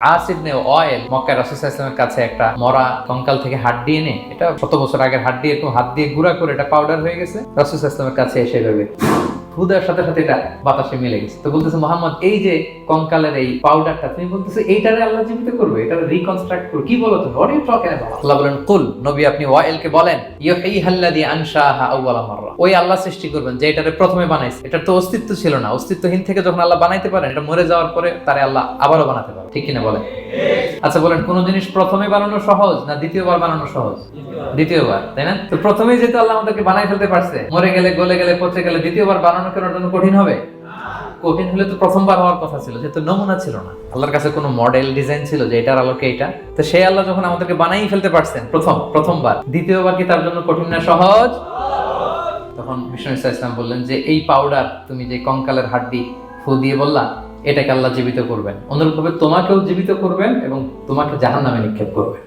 আস ইবনে ওয়াইল মক্কায় রাসূল সাল্লাল্লাহু আলাইহি ওয়াসাল্লামের কাছে একটা মরা কঙ্কাল থেকে হাড্ডি এনে, এটা শত বছর আগের হাড্ডি, এরকম হাত দিয়ে গুঁড়া করে এটা পাউডার হয়ে গেছে। রাসূল সাল্লাল্লাহু আলাইহি ওয়াসাল্লামের কাছে এসে ভেবে হুদার সাথে সাথে এটা বাতাসে মিলে গেছে। তো বলতেছে, মুহাম্মদ, এই যে কঙ্কালের এই পাউডারটা, তুমি বলতেছো এইটারে আল্লাহ জীবিত করবে, এটারে রিকনস্ট্রাক্ট করবে, কি বলো তুমি? What are you talking about? Allah বলেন, কুল, নবী আপনি ওয়াইলকে বলেন, ইউহয়িহাল্লাযী আনশাহা আউওয়ালা মাররা, ওই আল্লাহ সৃষ্টি করবেন যে এটারে প্রথমে বানাইছে। এটার তো অস্তিত্ব ছিল না, অস্তিত্বহীন থেকে যখন আল্লাহ বানাইতে পারেন, এটা মরে যাওয়ার পরে তারে আল্লাহ আবারও বানাতে পারেন, ঠিক কিনা বলেন? আচ্ছা বলেন, কোন জিনিস প্রথমে বানানো সহজ না দ্বিতীয়বার বানানো সহজ? দ্বিতীয়বার, তাই না? তো প্রথমেই যেহেতু আল্লাহ আমাদেরকে বানাই ফেলতে পারছে, মরে গেলে, গলে গেলে, পচে গেলে দ্বিতীয়বার বানানো কেন জন্য কঠিন হবে? কঠিন হলে তো প্রথমবার হওয়ার কথা ছিল, যেহেতু নমুনা ছিল না, আল্লাহর কাছে কোনো মডেল ডিজাইন ছিল যে এটার আলোকে এটা। তো সেই আল্লাহ যখন আমাদেরকে বানাই ফেলতে পারছেন প্রথমবার, দ্বিতীয়বার কি তার জন্য কঠিন না সহজ? তখন বিষ্ণু ইসলাম বললেন যে এই পাউডার, তুমি যে কঙ্কালের হাড্ডি ফু দিয়ে বললা, এটাকে আল্লাহ জীবিত করবেন, অনুরূপভাবে তোমাকেও জীবিত করবেন এবং তোমাকে জাহান্নামে নিক্ষেপ করবেন।